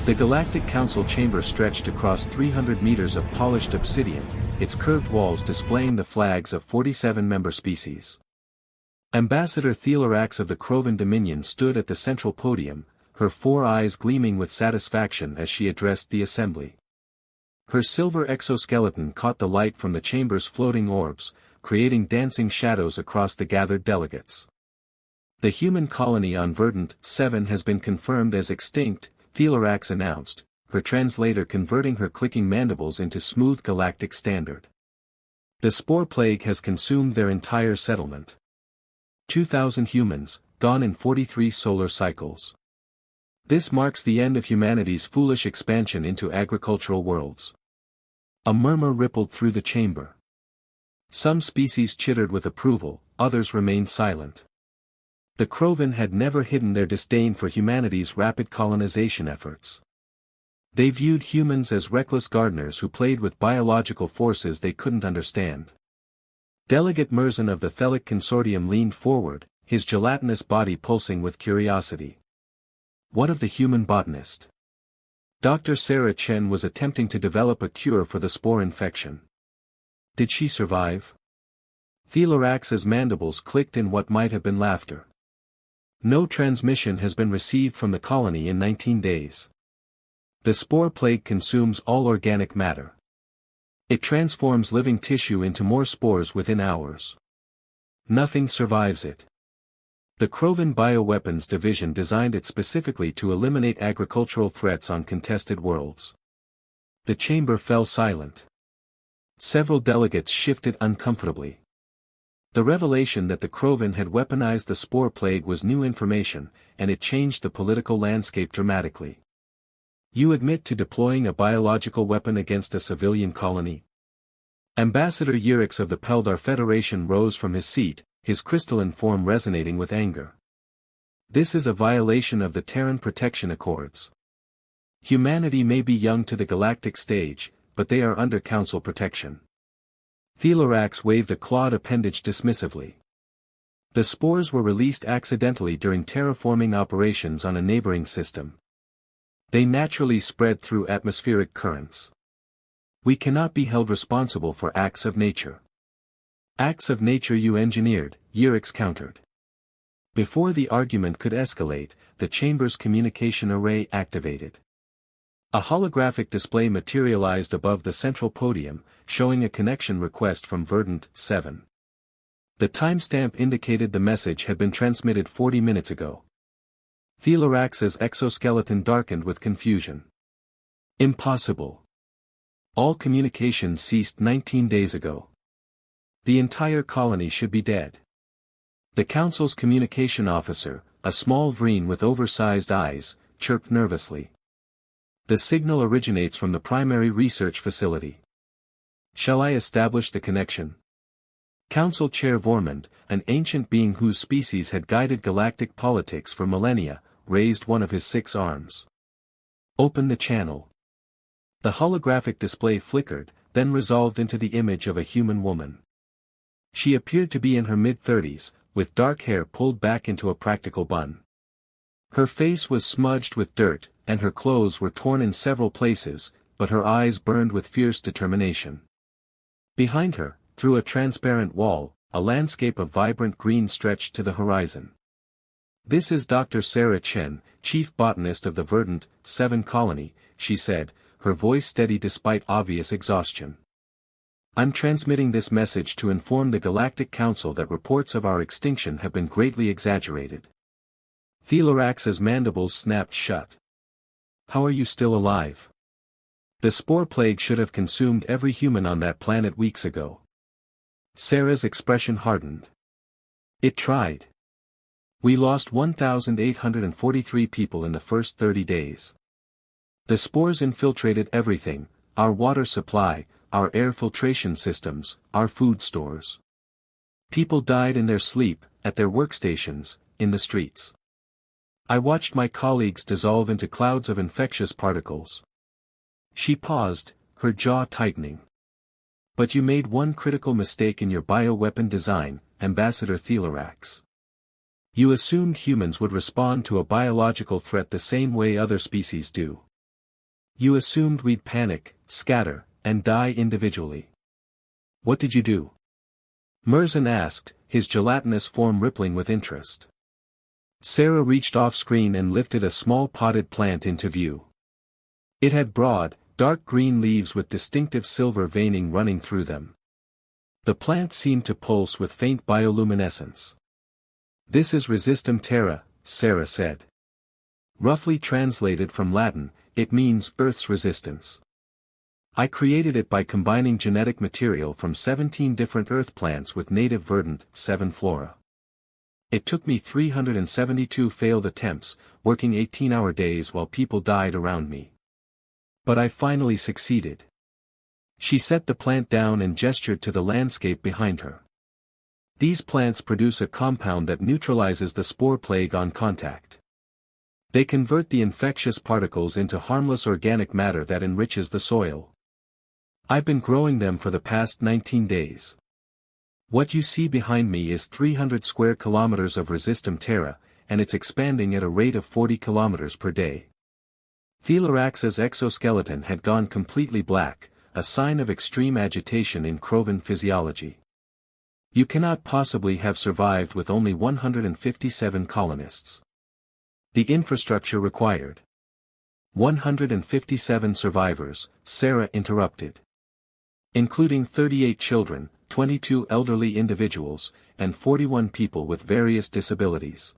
The Galactic Council chamber stretched across 300 meters of polished obsidian, its curved walls displaying the flags of 47 member species. Ambassador Thelorax of the Krovan Dominion stood at the central podium, her 4 eyes gleaming with satisfaction as she addressed the assembly. Her silver exoskeleton caught the light from the chamber's floating orbs, creating dancing shadows across the gathered delegates. The human colony on Verdant 7 has been confirmed as extinct, Thelorax announced, her translator converting her clicking mandibles into smooth galactic standard. The spore plague has consumed their entire settlement. 2,000 humans, gone in 43 solar cycles. This marks the end of humanity's foolish expansion into agricultural worlds. A murmur rippled through the chamber. Some species chittered with approval, others remained silent. The Krovan had never hidden their disdain for humanity's rapid colonization efforts. They viewed humans as reckless gardeners who played with biological forces they couldn't understand. Delegate Merzan of the Thelic Consortium leaned forward, his gelatinous body pulsing with curiosity. What of the human botanist? Dr. Sarah Chen was attempting to develop a cure for the spore infection. Did she survive? Thelorax's mandibles clicked in what might have been laughter. No transmission has been received from the colony in 19 days. The spore plague consumes all organic matter. It transforms living tissue into more spores within hours. Nothing survives it. The Krovan Bioweapons Division designed it specifically to eliminate agricultural threats on contested worlds. The chamber fell silent. Several delegates shifted uncomfortably. The revelation that the Krovan had weaponized the spore plague was new information, and it changed the political landscape dramatically. You admit to deploying a biological weapon against a civilian colony? Ambassador Yurix of the Peldar Federation rose from his seat, his crystalline form resonating with anger. This is a violation of the Terran Protection Accords. Humanity may be young to the galactic stage, but they are under Council protection. Thelorax waved a clawed appendage dismissively. The spores were released accidentally during terraforming operations on a neighboring system. They naturally spread through atmospheric currents. We cannot be held responsible for acts of nature. Acts of nature you engineered, Yurix countered. Before the argument could escalate, the chamber's communication array activated. A holographic display materialized above the central podium, showing a connection request from Verdant 7. The timestamp indicated the message had been transmitted 40 minutes ago. Thelorax's exoskeleton darkened with confusion. Impossible. All communication ceased 19 days ago. The entire colony should be dead. The Council's communication officer, a small Vreen with oversized eyes, chirped nervously. The signal originates from the primary research facility. Shall I establish the connection? Council Chair Vormund, an ancient being whose species had guided galactic politics for millennia, raised one of his 6 arms. Open the channel. The holographic display flickered, then resolved into the image of a human woman. She appeared to be in her mid-30s, with dark hair pulled back into a practical bun. Her face was smudged with dirt, and her clothes were torn in several places, but her eyes burned with fierce determination. Behind her, through a transparent wall, a landscape of vibrant green stretched to the horizon. This is Dr. Sarah Chen, chief botanist of the Verdant 7 colony, she said, her voice steady despite obvious exhaustion. I'm transmitting this message to inform the Galactic Council that reports of our extinction have been greatly exaggerated. Thelorax's mandibles snapped shut. How are you still alive? The spore plague should have consumed every human on that planet weeks ago. Sarah's expression hardened. It tried. We lost 1,843 people in the first 30 days. The spores infiltrated everything, our water supply, our air filtration systems, our food stores. People died in their sleep, at their workstations, in the streets. I watched my colleagues dissolve into clouds of infectious particles. She paused, her jaw tightening. But you made one critical mistake in your bioweapon design, Ambassador Thelorax. You assumed humans would respond to a biological threat the same way other species do. You assumed we'd panic, scatter, and die individually. What did you do? Merzan asked, his gelatinous form rippling with interest. Sarah reached off-screen and lifted a small potted plant into view. It had broad, dark green leaves with distinctive silver veining running through them. The plant seemed to pulse with faint bioluminescence. This is Resistum Terra, Sarah said. Roughly translated from Latin, it means Earth's resistance. I created it by combining genetic material from 17 different Earth plants with native verdant, 7 flora. It took me 372 failed attempts, working 18-hour days while people died around me. But I finally succeeded. She set the plant down and gestured to the landscape behind her. These plants produce a compound that neutralizes the spore plague on contact. They convert the infectious particles into harmless organic matter that enriches the soil. I've been growing them for the past 19 days. What you see behind me is 300 square kilometers of Resistum Terra, and it's expanding at a rate of 40 kilometers per day. Thelarax's exoskeleton had gone completely black, a sign of extreme agitation in Krovan physiology. You cannot possibly have survived with only 157 colonists. The infrastructure required. 157 survivors, Sarah interrupted. Including 38 children, 22 elderly individuals, and 41 people with various disabilities.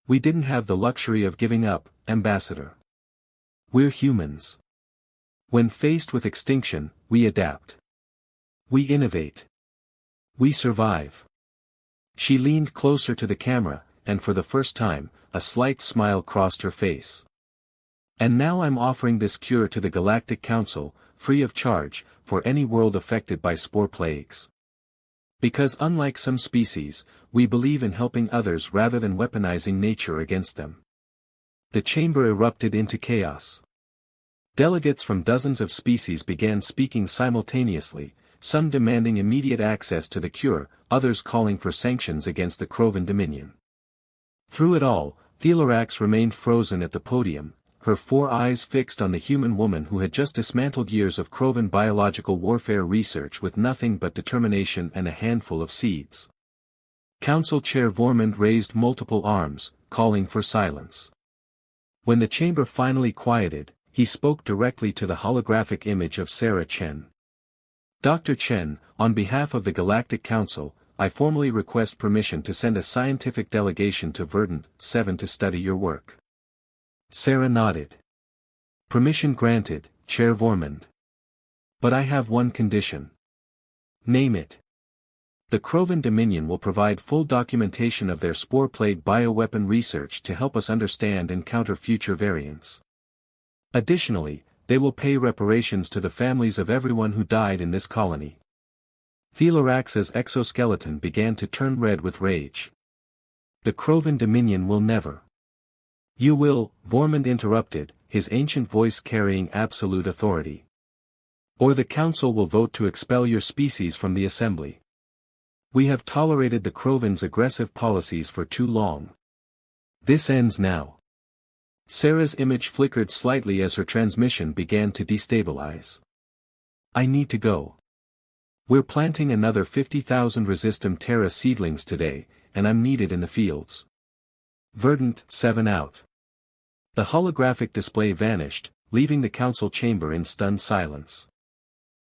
We didn't have the luxury of giving up, Ambassador. We're humans. When faced with extinction, we adapt. We innovate. We survive. She leaned closer to the camera, and for the first time, a slight smile crossed her face. And now I'm offering this cure to the Galactic Council, free of charge, for any world affected by spore plagues. Because unlike some species, we believe in helping others rather than weaponizing nature against them. The chamber erupted into chaos. Delegates from dozens of species began speaking simultaneously, some demanding immediate access to the cure, others calling for sanctions against the Krovan Dominion. Through it all, Thelarax remained frozen at the podium, her 4 eyes fixed on the human woman who had just dismantled years of Krovan biological warfare research with nothing but determination and a handful of seeds. Council Chair Vormund raised multiple arms, calling for silence. When the chamber finally quieted, he spoke directly to the holographic image of Sarah Chen. Dr. Chen, on behalf of the Galactic Council, I formally request permission to send a scientific delegation to Verdant 7 to study your work. Sarah nodded. Permission granted, Chair Vormund. But I have one condition. Name it. The Krovan Dominion will provide full documentation of their spore plague bioweapon research to help us understand and counter future variants. Additionally, they will pay reparations to the families of everyone who died in this colony. Thelarax's exoskeleton began to turn red with rage. The Krovan Dominion will never. You will, Vormund interrupted, his ancient voice carrying absolute authority. Or the Council will vote to expel your species from the Assembly. We have tolerated the Krovan's aggressive policies for too long. This ends now. Sarah's image flickered slightly as her transmission began to destabilize. I need to go. We're planting another 50,000 Resistum Terra seedlings today, and I'm needed in the fields. Verdant 7 out. The holographic display vanished, leaving the council chamber in stunned silence.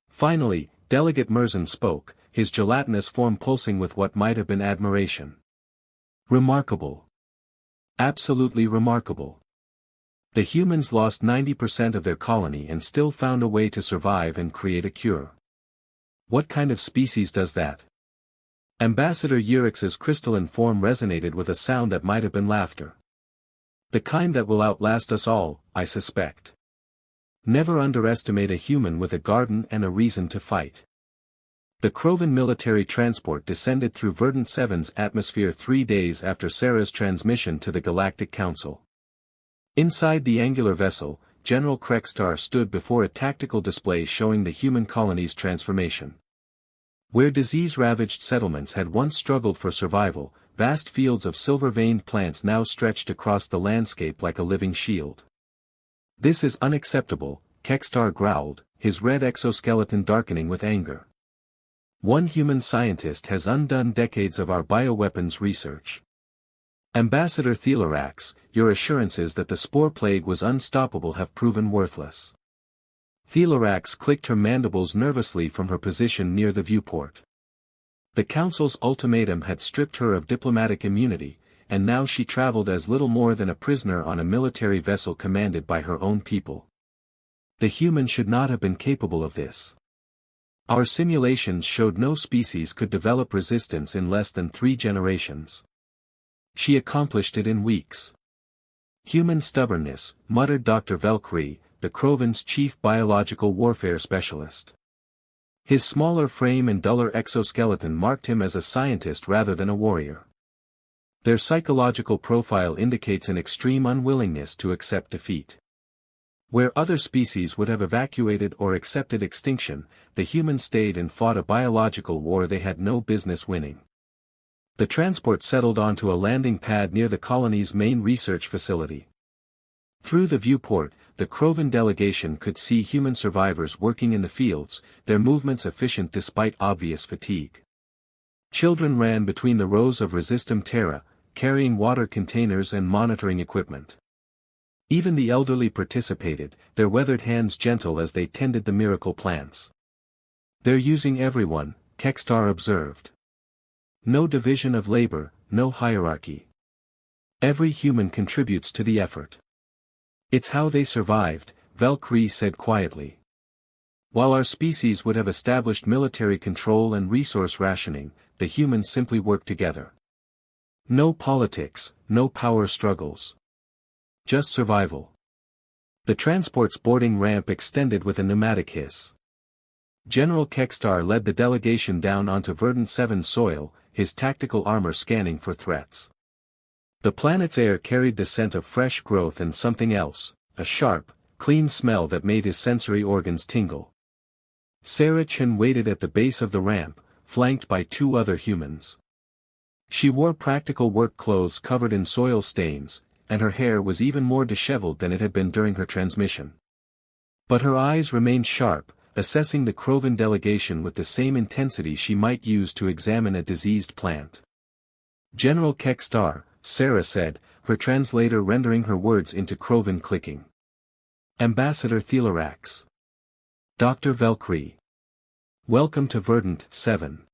Finally, Delegate Merzan spoke, his gelatinous form pulsing with what might have been admiration. Remarkable. Absolutely remarkable. The humans lost 90% of their colony and still found a way to survive and create a cure. What kind of species does that? Ambassador Urix's crystalline form resonated with a sound that might have been laughter. The kind that will outlast us all, I suspect. Never underestimate a human with a garden and a reason to fight. The Krovan military transport descended through Verdant 7's atmosphere 3 days after Sarah's transmission to the Galactic Council. Inside the angular vessel, General Krekstar stood before a tactical display showing the human colony's transformation. Where disease-ravaged settlements had once struggled for survival, vast fields of silver-veined plants now stretched across the landscape like a living shield. "This is unacceptable," Kextar growled, his red exoskeleton darkening with anger. "One human scientist has undone decades of our bioweapons research. Ambassador Thelorax, your assurances that the spore plague was unstoppable have proven worthless." Thelorax clicked her mandibles nervously from her position near the viewport. The Council's ultimatum had stripped her of diplomatic immunity, and now she traveled as little more than a prisoner on a military vessel commanded by her own people. The human should not have been capable of this. Our simulations showed no species could develop resistance in less than 3 generations. She accomplished it in weeks. "Human stubbornness," muttered Dr. Valkyrie, the Krovan's chief biological warfare specialist. His smaller frame and duller exoskeleton marked him as a scientist rather than a warrior. Their psychological profile indicates an extreme unwillingness to accept defeat. Where other species would have evacuated or accepted extinction, the humans stayed and fought a biological war they had no business winning. The transport settled onto a landing pad near the colony's main research facility. Through the viewport, the Krovan delegation could see human survivors working in the fields, their movements efficient despite obvious fatigue. Children ran between the rows of Resistum Terra, carrying water containers and monitoring equipment. Even the elderly participated, their weathered hands gentle as they tended the miracle plants. "They're using everyone," Kextar observed. "No division of labor, no hierarchy. Every human contributes to the effort. It's how they survived," Valkyrie said quietly. "While our species would have established military control and resource rationing, the humans simply worked together. No politics, no power struggles. Just survival." The transport's boarding ramp extended with a pneumatic hiss. General Kextar led the delegation down onto Verdant 7 soil, his tactical armor scanning for threats. The planet's air carried the scent of fresh growth and something else, a sharp, clean smell that made his sensory organs tingle. Sarah Chen waited at the base of the ramp, flanked by 2 other humans. She wore practical work clothes covered in soil stains, and her hair was even more disheveled than it had been during her transmission. But her eyes remained sharp, assessing the Krovan delegation with the same intensity she might use to examine a diseased plant. "General Kextar," Sarah said, her translator rendering her words into Krovan clicking. "Ambassador Thelorax. Dr. Valkyrie. Welcome to Verdant 7.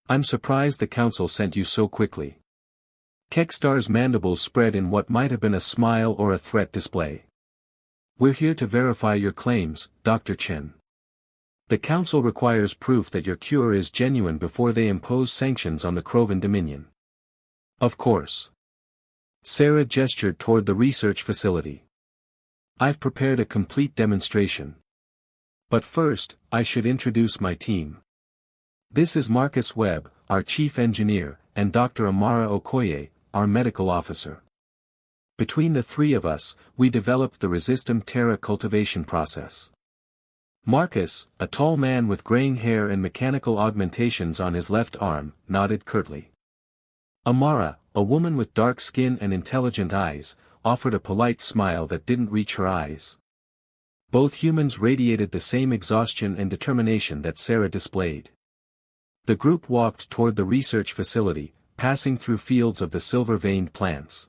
I'm surprised the Council sent you so quickly." Kextar's mandibles spread in what might have been a smile or a threat display. "We're here to verify your claims, Dr. Chen. The Council requires proof that your cure is genuine before they impose sanctions on the Krovan Dominion." "Of course." Sarah gestured toward the research facility. "I've prepared a complete demonstration. But first, I should introduce my team. This is Marcus Webb, our chief engineer, and Dr. Amara Okoye, our medical officer. Between the 3 of us, we developed the Resistum Terra cultivation process." Marcus, a tall man with graying hair and mechanical augmentations on his left arm, nodded curtly. Amara, a woman with dark skin and intelligent eyes, offered a polite smile that didn't reach her eyes. Both humans radiated the same exhaustion and determination that Sarah displayed. The group walked toward the research facility, passing through fields of the silver-veined plants.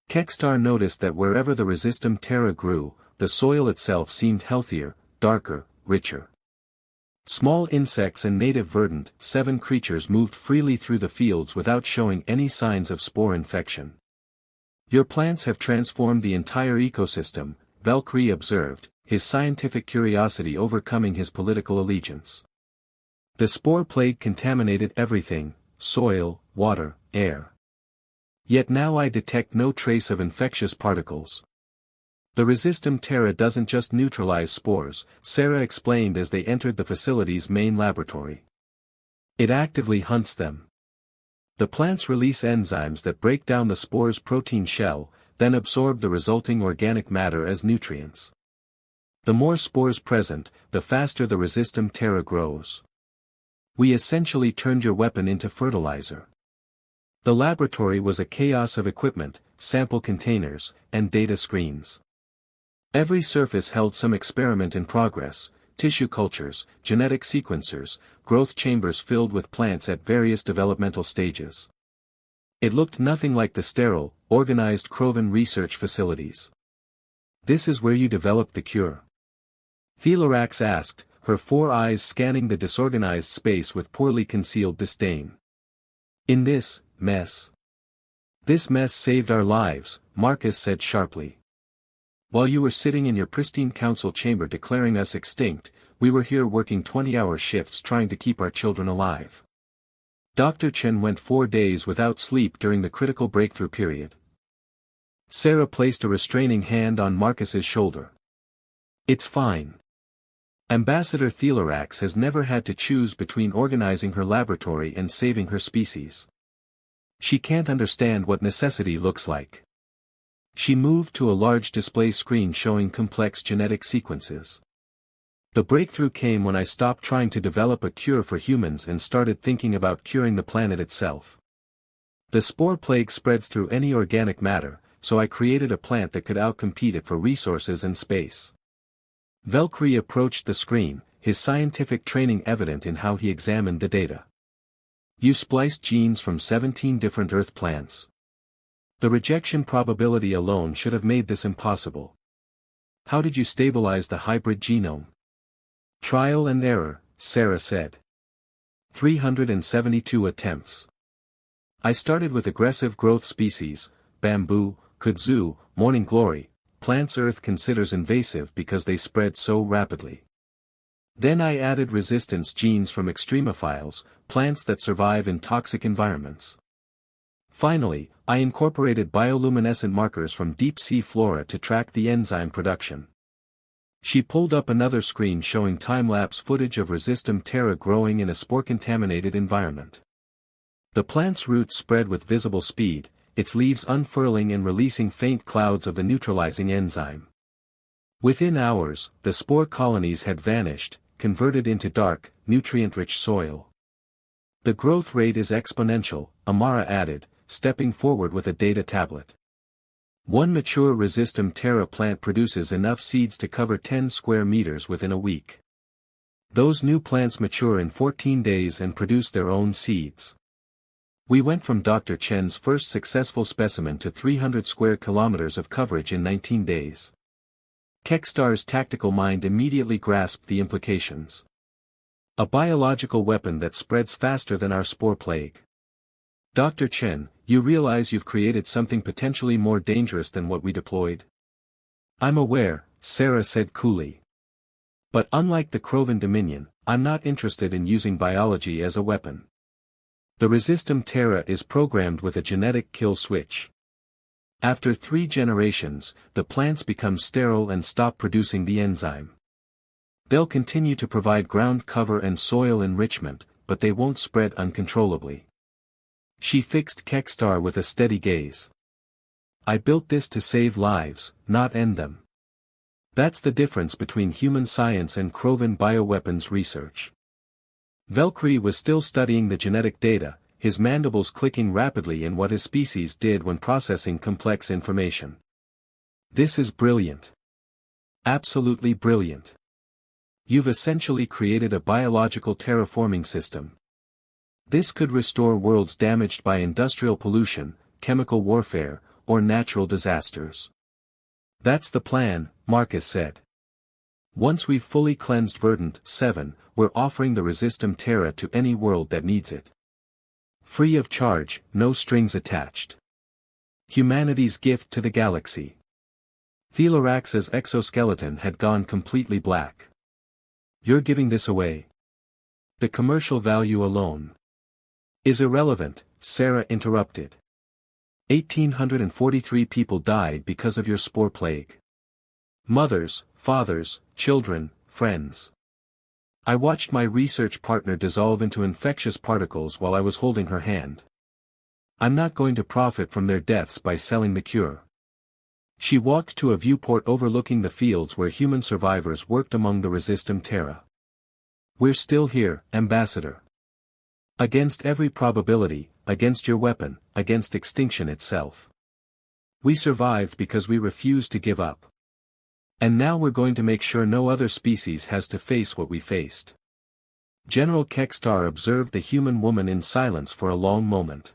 Kextar noticed that wherever the Resistum Terra grew, the soil itself seemed healthier, darker, richer. Small insects and native Verdant 7 creatures moved freely through the fields without showing any signs of spore infection. "Your plants have transformed the entire ecosystem," Valkyrie observed, his scientific curiosity overcoming his political allegiance. "The spore plague contaminated everything, soil, water, air. Yet now I detect no trace of infectious particles. The Resistum Terra doesn't just neutralize spores," Sarah explained as they entered the facility's main laboratory. "It actively hunts them. The plants release enzymes that break down the spore's protein shell, then absorb the resulting organic matter as nutrients. The more spores present, the faster the Resistum Terra grows. We essentially turned your weapon into fertilizer." The laboratory was a chaos of equipment, sample containers, and data screens. Every surface held some experiment in progress: tissue cultures, genetic sequencers, growth chambers filled with plants at various developmental stages. It looked nothing like the sterile, organized Krovan research facilities. "This is where you developed the cure?" Thelorax asked, her 4 eyes scanning the disorganized space with poorly concealed disdain. "In this mess." "This mess saved our lives," Marcus said sharply. "While you were sitting in your pristine council chamber declaring us extinct, we were here working 20-hour shifts trying to keep our children alive." Dr. Chen went 4 days without sleep during the critical breakthrough period. Sarah placed a restraining hand on Marcus's shoulder. "It's fine. Ambassador Thelorax has never had to choose between organizing her laboratory and saving her species. She can't understand what necessity looks like." She moved to a large display screen showing complex genetic sequences. "The breakthrough came when I stopped trying to develop a cure for humans and started thinking about curing the planet itself. The spore plague spreads through any organic matter, so I created a plant that could outcompete it for resources and space." Valkyrie approached the screen, his scientific training evident in how he examined the data. "You spliced genes from 17 different Earth plants. The rejection probability alone should have made this impossible. How did you stabilize the hybrid genome?" "Trial and error," Sarah said. 372 attempts. "I started with aggressive growth species, bamboo, kudzu, morning glory, plants Earth considers invasive because they spread so rapidly. Then I added resistance genes from extremophiles, plants that survive in toxic environments. Finally, I incorporated bioluminescent markers from deep-sea flora to track the enzyme production." She pulled up another screen showing time-lapse footage of Resistum terra growing in a spore-contaminated environment. The plant's roots spread with visible speed, its leaves unfurling and releasing faint clouds of the neutralizing enzyme. Within hours, the spore colonies had vanished, converted into dark, nutrient-rich soil. "The growth rate is exponential," Amara added, stepping forward with a data tablet. "One mature Resistum terra plant produces enough seeds to cover 10 square meters within a week. Those new plants mature in 14 days and produce their own seeds. We went from Dr. Chen's first successful specimen to 300 square kilometers of coverage in 19 days. Kekstar's tactical mind immediately grasped the implications. "A biological weapon that spreads faster than our spore plague. Dr. Chen, you realize you've created something potentially more dangerous than what we deployed?" "I'm aware," Sarah said coolly. "But unlike the Krovan Dominion, I'm not interested in using biology as a weapon. The Resistum terra is programmed with a genetic kill switch. After 3 generations, the plants become sterile and stop producing the enzyme. They'll continue to provide ground cover and soil enrichment, but they won't spread uncontrollably." She fixed Kekstar with a steady gaze. "I built this to save lives, not end them. That's the difference between human science and Krovan bioweapons research." Valkyrie was still studying the genetic data, his mandibles clicking rapidly in what his species did when processing complex information. "This is brilliant. Absolutely brilliant. You've essentially created a biological terraforming system. This could restore worlds damaged by industrial pollution, chemical warfare, or natural disasters." "That's the plan," Marcus said. "Once we've fully cleansed Verdant 7, we're offering the Resistum terra to any world that needs it. Free of charge, no strings attached. Humanity's gift to the galaxy." Thelorax's exoskeleton had gone completely black. "You're giving this away? The commercial value alone is irrelevant," Sarah interrupted. 1,843 people died because of your spore plague. Mothers, fathers, children, friends. I watched my research partner dissolve into infectious particles while I was holding her hand. I'm not going to profit from their deaths by selling the cure." She walked to a viewport overlooking the fields where human survivors worked among the Resistum terra. "We're still here, Ambassador. Against every probability, against your weapon, against extinction itself. We survived because we refused to give up. And now we're going to make sure no other species has to face what we faced. General Kekstar observed the human woman in silence for a long moment.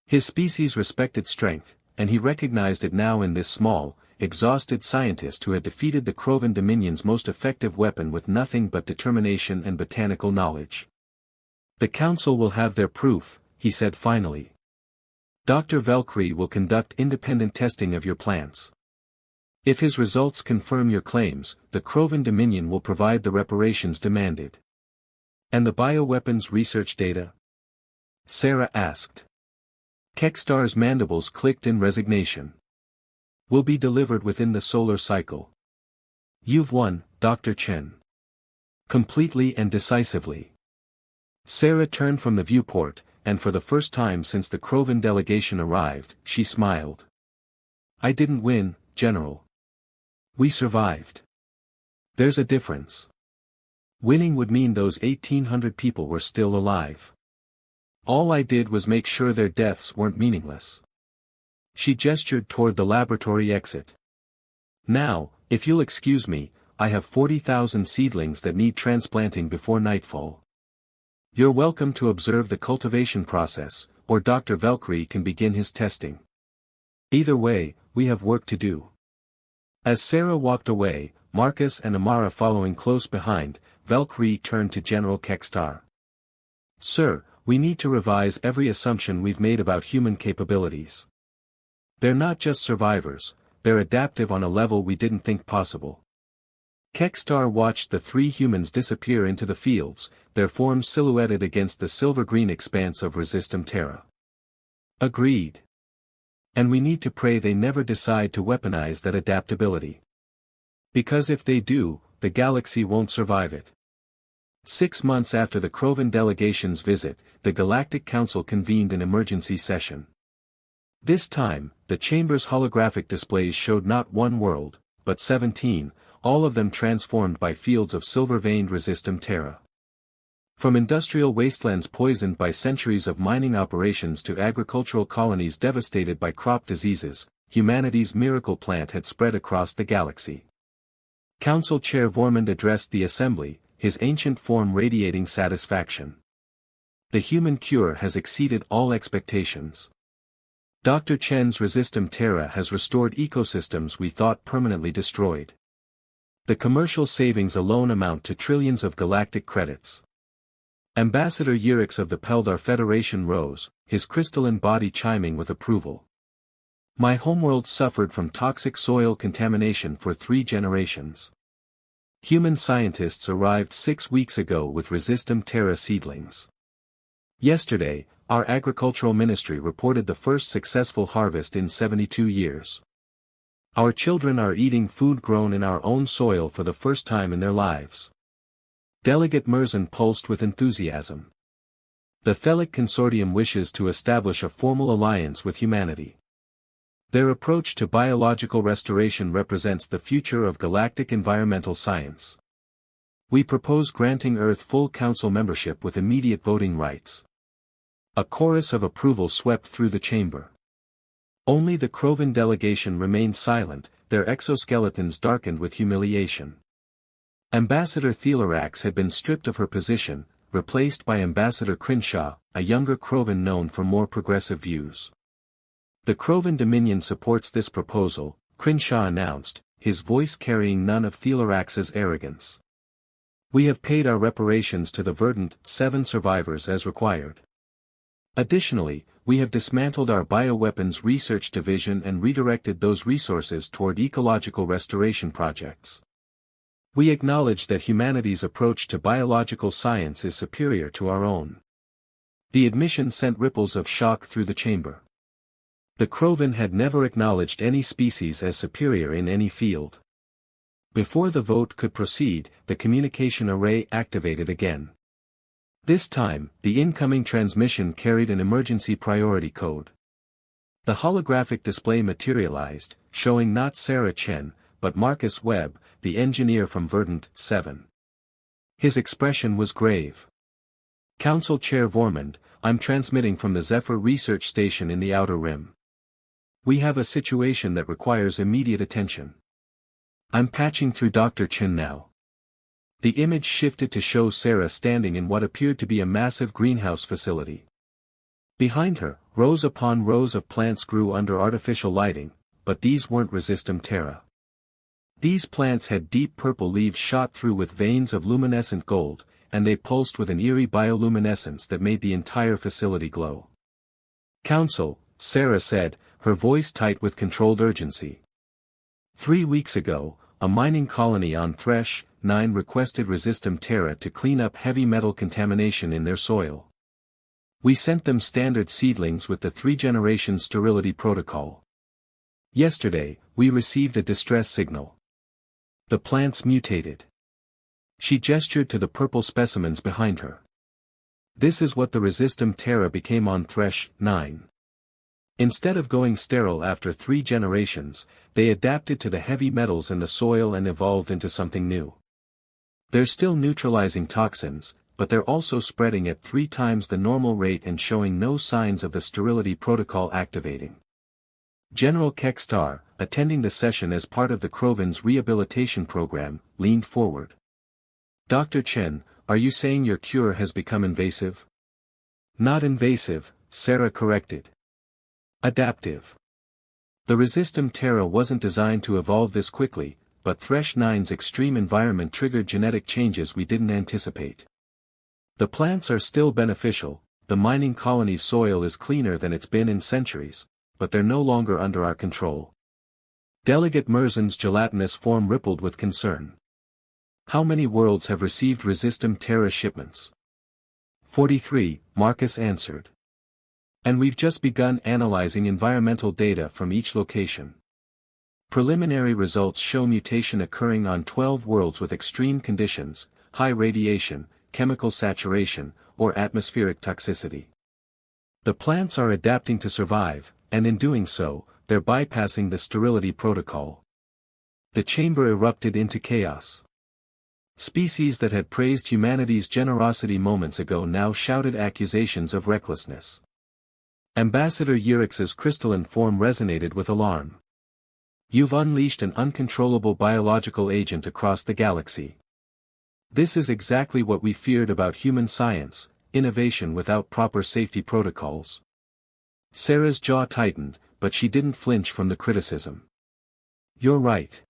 His species respected strength, and he recognized it now in this small, exhausted scientist who had defeated the Krovan Dominion's most effective weapon with nothing but determination and botanical knowledge. The Council will have their proof, he said finally. Dr. Valkyrie will conduct independent testing of your plants. If his results confirm your claims, the Krovan Dominion will provide the reparations demanded. And the bioweapons research data? Sarah asked. Kekstar's mandibles clicked in resignation. Will be delivered within the solar cycle. You've won, Dr. Chen. Completely and decisively. Sarah turned from the viewport, and for the first time since the Krovan delegation arrived, she smiled. I didn't win, General. We survived. There's a difference. Winning would mean those 1,800 people were still alive. All I did was make sure their deaths weren't meaningless. She gestured toward the laboratory exit. Now, if you'll excuse me, I have 40,000 seedlings that need transplanting before nightfall. You're welcome to observe the cultivation process, or Dr. Valkyrie can begin his testing. Either way, we have work to do. As Sarah walked away, Marcus and Amara following close behind, Valkyrie turned to General Kekstar. Sir, we need to revise every assumption we've made about human capabilities. They're not just survivors, they're adaptive on a level we didn't think possible. Kekstar watched the three humans disappear into the fields, their forms silhouetted against the silver-green expanse of Resistum Terra. Agreed. And we need to pray they never decide to weaponize that adaptability. Because if they do, the galaxy won't survive it. 6 months after the Krovan delegation's visit, the Galactic Council convened an emergency session. This time, the chamber's holographic displays showed not one world, but 17, all of them transformed by fields of silver-veined Resistum Terra. From industrial wastelands poisoned by centuries of mining operations to agricultural colonies devastated by crop diseases, humanity's miracle plant had spread across the galaxy. Council Chair Vormund addressed the assembly, his ancient form radiating satisfaction. The human cure has exceeded all expectations. Dr. Chen's Resistum Terra has restored ecosystems we thought permanently destroyed. The commercial savings alone amount to trillions of galactic credits. Ambassador Yurix of the Peldar Federation rose, his crystalline body chiming with approval. My homeworld suffered from toxic soil contamination for 3 generations. Human scientists arrived 6 weeks ago with Resistum Terra seedlings. Yesterday, our agricultural ministry reported the first successful harvest in 72 years. Our children are eating food grown in our own soil for the first time in their lives. Delegate Merzan pulsed with enthusiasm. The Thelic Consortium wishes to establish a formal alliance with humanity. Their approach to biological restoration represents the future of galactic environmental science. We propose granting Earth full Council membership with immediate voting rights. A chorus of approval swept through the chamber. Only the Krovan delegation remained silent, their exoskeletons darkened with humiliation. Ambassador Thelarak's had been stripped of her position, replaced by Ambassador Crenshaw, a younger Krovan known for more progressive views. The Krovan Dominion supports this proposal, Crenshaw announced, his voice carrying none of Thelarak's arrogance. We have paid our reparations to the Verdant 7 survivors as required. Additionally, we have dismantled our bioweapons research division and redirected those resources toward ecological restoration projects. We acknowledge that humanity's approach to biological science is superior to our own. The admission sent ripples of shock through the chamber. The Krovan had never acknowledged any species as superior in any field. Before the vote could proceed, the communication array activated again. This time, the incoming transmission carried an emergency priority code. The holographic display materialized, showing not Sarah Chen, but Marcus Webb, the engineer from Verdant 7. His expression was grave. Council Chair Vormund, I'm transmitting from the Zephyr Research Station in the Outer Rim. We have a situation that requires immediate attention. I'm patching through Dr. Chen now. The image shifted to show Sarah standing in what appeared to be a massive greenhouse facility. Behind her, rows upon rows of plants grew under artificial lighting, but these weren't Resistum Terra. These plants had deep purple leaves shot through with veins of luminescent gold, and they pulsed with an eerie bioluminescence that made the entire facility glow. "Council," Sarah said, her voice tight with controlled urgency. 3 weeks ago, a mining colony on Thresh 9 requested Resistum Terra to clean up heavy metal contamination in their soil. We sent them standard seedlings with the 3-generation sterility protocol. Yesterday, we received a distress signal. The plants mutated. She gestured to the purple specimens behind her. This is what the Resistum Terra became on Thresh 9. Instead of going sterile after 3 generations, they adapted to the heavy metals in the soil and evolved into something new. They're still neutralizing toxins, but they're also spreading at 3 times the normal rate and showing no signs of the sterility protocol activating. General Kekstar, attending the session as part of the Kroven's rehabilitation program, leaned forward. "Dr. Chen, are you saying your cure has become invasive?" "Not invasive," Sarah corrected. "Adaptive. The Resistum Terra wasn't designed to evolve this quickly, but Thresh 9's extreme environment triggered genetic changes we didn't anticipate. The plants are still beneficial, the mining colony's soil is cleaner than it's been in centuries, but they're no longer under our control." Delegate Merzen's gelatinous form rippled with concern. "How many worlds have received Resistum Terra shipments?" 43, Marcus answered. "And we've just begun analyzing environmental data from each location. Preliminary results show mutation occurring on 12 worlds with extreme conditions, high radiation, chemical saturation, or atmospheric toxicity. The plants are adapting to survive, and in doing so, they're bypassing the sterility protocol." The chamber erupted into chaos. Species that had praised humanity's generosity moments ago now shouted accusations of recklessness. Ambassador Yurix's crystalline form resonated with alarm. "You've unleashed an uncontrollable biological agent across the galaxy. This is exactly what we feared about human science, innovation without proper safety protocols." Sarah's jaw tightened, but she didn't flinch from the criticism. "You're right.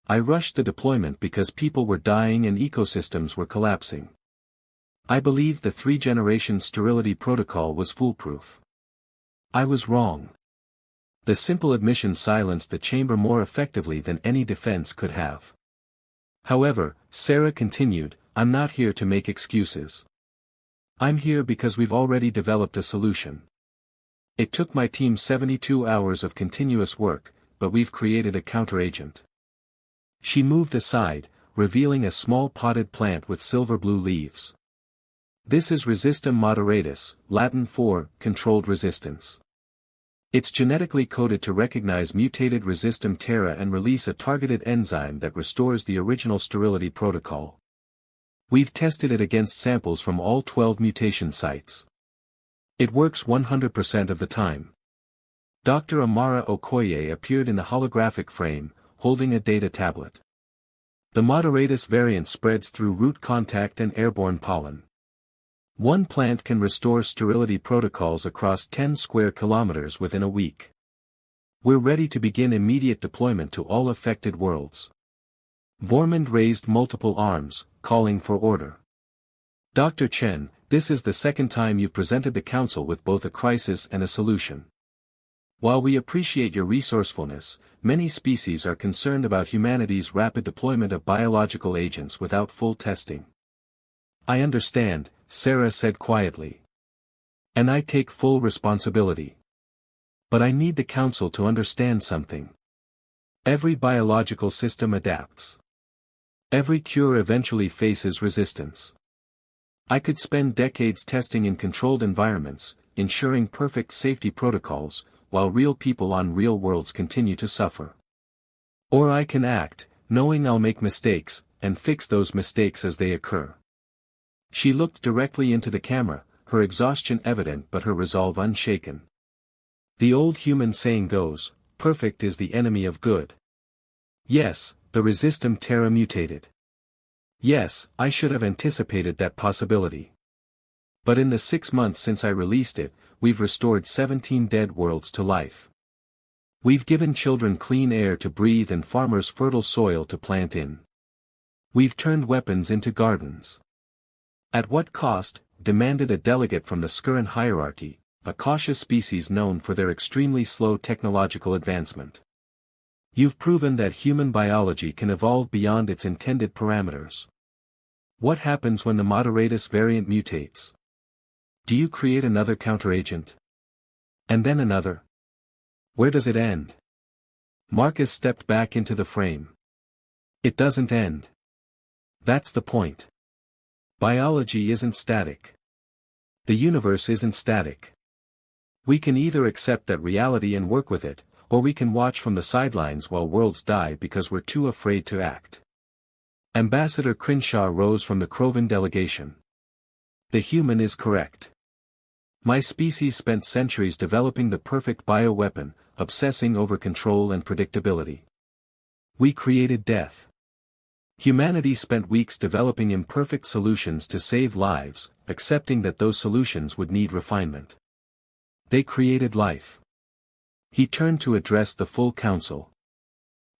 I rushed the deployment because people were dying and ecosystems were collapsing. I believed the 3-generation sterility protocol was foolproof. I was wrong." The simple admission silenced the chamber more effectively than any defense could have. However, Sarah continued, "I'm not here to make excuses. I'm here because we've already developed a solution. It took my team 72 hours of continuous work, but we've created a counteragent." She moved aside, revealing a small potted plant with silver-blue leaves. "This is Resistum moderatus, Latin for controlled resistance. It's genetically coded to recognize mutated Resistum Terra and release a targeted enzyme that restores the original sterility protocol. We've tested it against samples from all 12 mutation sites. It works 100% of the time." Dr. Amara Okoye appeared in the holographic frame, holding a data tablet. "The moderatus variant spreads through root contact and airborne pollen. One plant can restore sterility protocols across 10 square kilometers within a week. We're ready to begin immediate deployment to all affected worlds." Vormund raised multiple arms, calling for order. "Dr. Chen, this is the second time you've presented the Council with both a crisis and a solution. While we appreciate your resourcefulness, many species are concerned about humanity's rapid deployment of biological agents without full testing." "I understand," Sarah said quietly. "And I take full responsibility. But I need the Council to understand something. Every biological system adapts. Every cure eventually faces resistance. I could spend decades testing in controlled environments, ensuring perfect safety protocols, while real people on real worlds continue to suffer. Or I can act, knowing I'll make mistakes, and fix those mistakes as they occur." She looked directly into the camera, her exhaustion evident but her resolve unshaken. The old human saying goes, "Perfect is the enemy of good." Yes, the Resistem Terra mutated. Yes, I should have anticipated that possibility. But in the 6 months since I released it, we've restored 17 dead worlds to life. We've given children clean air to breathe and farmers fertile soil to plant in. We've turned weapons into gardens. At what cost? Demanded a delegate from the Skuran hierarchy, a cautious species known for their extremely slow technological advancement. You've proven that human biology can evolve beyond its intended parameters. What happens when the Moderatus variant mutates? Do you create another counteragent? And then another? Where does it end? Marcus stepped back into the frame. It doesn't end. That's the point. Biology isn't static. The universe isn't static. We can either accept that reality and work with it, or we can watch from the sidelines while worlds die because we're too afraid to act. Ambassador Crenshaw rose from the Krovan delegation. The human is correct. My species spent centuries developing the perfect bioweapon, obsessing over control and predictability. We created death. Humanity spent weeks developing imperfect solutions to save lives, accepting that those solutions would need refinement. They created life. He turned to address the full council.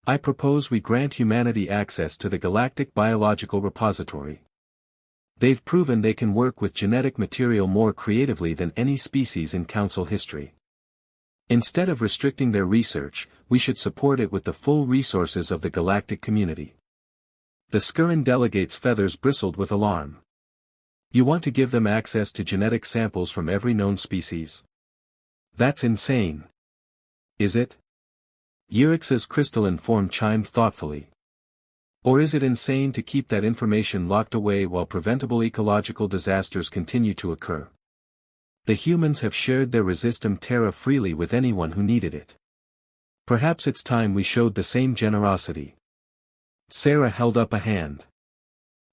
I propose we grant humanity access to the Galactic Biological Repository. They've proven they can work with genetic material more creatively than any species in Council history. Instead of restricting their research, we should support it with the full resources of the galactic community. The Skuran delegate's feathers bristled with alarm. You want to give them access to genetic samples from every known species? That's insane. Is it? Urix's crystalline form chimed thoughtfully. Or is it insane to keep that information locked away while preventable ecological disasters continue to occur? The humans have shared their Resistem Terra freely with anyone who needed it. Perhaps it's time we showed the same generosity. Sarah held up a hand.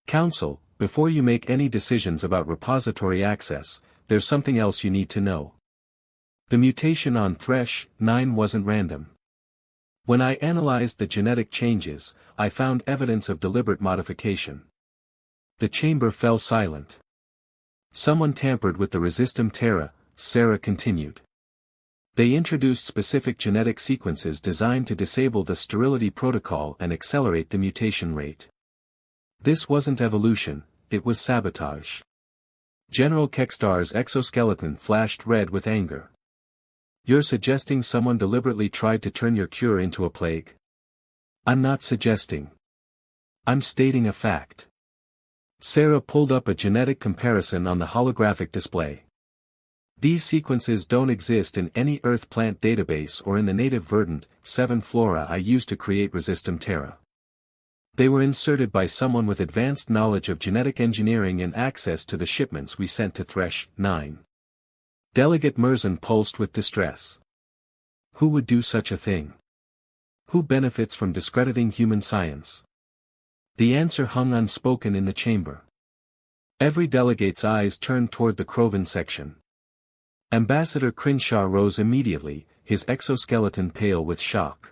Council, before you make any decisions about repository access, there's something else you need to know. The mutation on Thresh 9 wasn't random. When I analyzed the genetic changes, I found evidence of deliberate modification. The chamber fell silent. Someone tampered with the Resistem Terra, Sarah continued. They introduced specific genetic sequences designed to disable the sterility protocol and accelerate the mutation rate. This wasn't evolution, it was sabotage. General Kekstar's exoskeleton flashed red with anger. You're suggesting someone deliberately tried to turn your cure into a plague? I'm not suggesting. I'm stating a fact. Sarah pulled up a genetic comparison on the holographic display. These sequences don't exist in any Earth plant database or in the native verdant 7 flora I used to create Resistem Terra. They were inserted by someone with advanced knowledge of genetic engineering and access to the shipments we sent to Thresh 9. Delegate Merzan pulsed with distress. Who would do such a thing? Who benefits from discrediting human science? The answer hung unspoken in the chamber. Every delegate's eyes turned toward the Krovan section. Ambassador Crenshaw rose immediately, his exoskeleton pale with shock.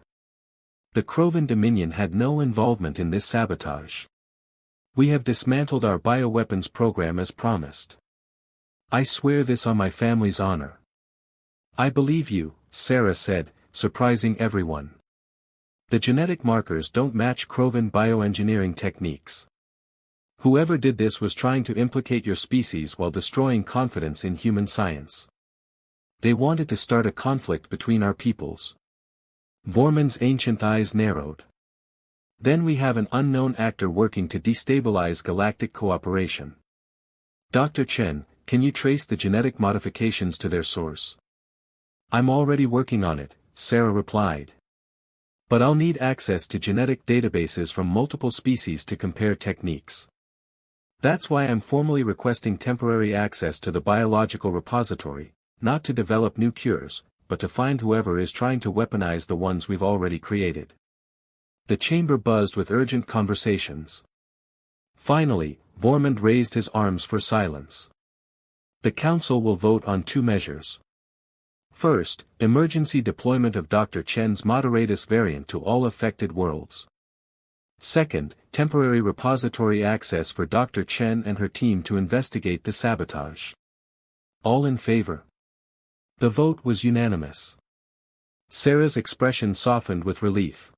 The Krovan Dominion had no involvement in this sabotage. We have dismantled our bioweapons program as promised. I swear this on my family's honor. I believe you, Sarah said, surprising everyone. The genetic markers don't match Krovan bioengineering techniques. Whoever did this was trying to implicate your species while destroying confidence in human science. They wanted to start a conflict between our peoples. Vorman's ancient eyes narrowed. Then we have an unknown actor working to destabilize galactic cooperation. Dr. Chen, can you trace the genetic modifications to their source? I'm already working on it, Sarah replied. But I'll need access to genetic databases from multiple species to compare techniques. That's why I'm formally requesting temporary access to the biological repository, not to develop new cures, but to find whoever is trying to weaponize the ones we've already created. The chamber buzzed with urgent conversations. Finally, Vormund raised his arms for silence. The Council will vote on 2 measures. First, emergency deployment of Dr. Chen's Moderatus variant to all affected worlds. Second, temporary repository access for Dr. Chen and her team to investigate the sabotage. All in favor. The vote was unanimous. Sarah's expression softened with relief.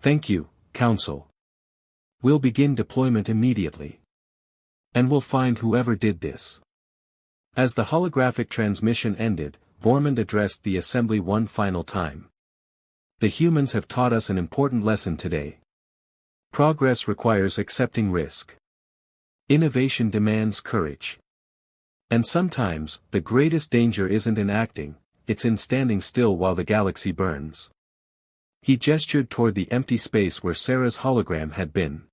Thank you, Council. We'll begin deployment immediately. And we'll find whoever did this. As the holographic transmission ended, Vormund addressed the assembly one final time. The humans have taught us an important lesson today. Progress requires accepting risk. Innovation demands courage. And sometimes, the greatest danger isn't in acting, it's in standing still while the galaxy burns. He gestured toward the empty space where Sarah's hologram had been.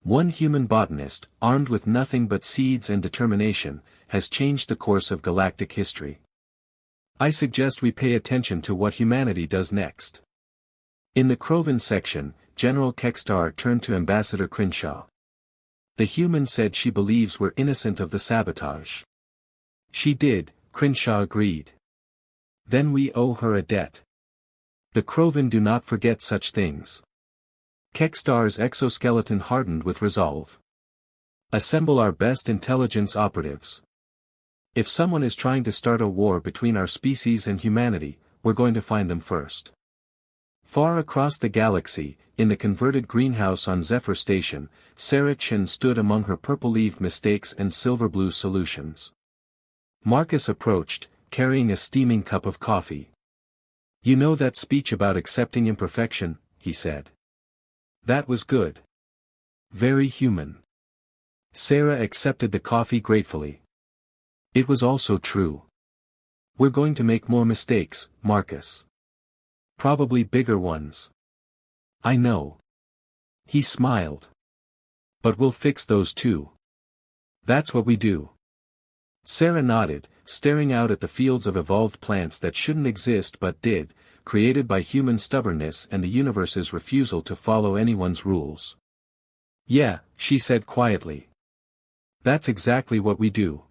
One human botanist, armed with nothing but seeds and determination, has changed the course of galactic history. I suggest we pay attention to what humanity does next. In the Krovan section, General Kekstar turned to Ambassador Crenshaw. The human said she believes we're innocent of the sabotage. She did, Crenshaw agreed. Then we owe her a debt. The Krovan do not forget such things. Kekstar's exoskeleton hardened with resolve. Assemble our best intelligence operatives. If someone is trying to start a war between our species and humanity, we're going to find them first. Far across the galaxy, in the converted greenhouse on Zephyr Station, Sarah Chen stood among her purple-leaved mistakes and silver-blue solutions. Marcus approached, carrying a steaming cup of coffee. You know that speech about accepting imperfection, he said. That was good. Very human. Sarah accepted the coffee gratefully. It was also true. We're going to make more mistakes, Marcus. Probably bigger ones. I know. He smiled. But we'll fix those too. That's what we do. Sarah nodded, staring out at the fields of evolved plants that shouldn't exist but did, created by human stubbornness and the universe's refusal to follow anyone's rules. Yeah, she said quietly. That's exactly what we do.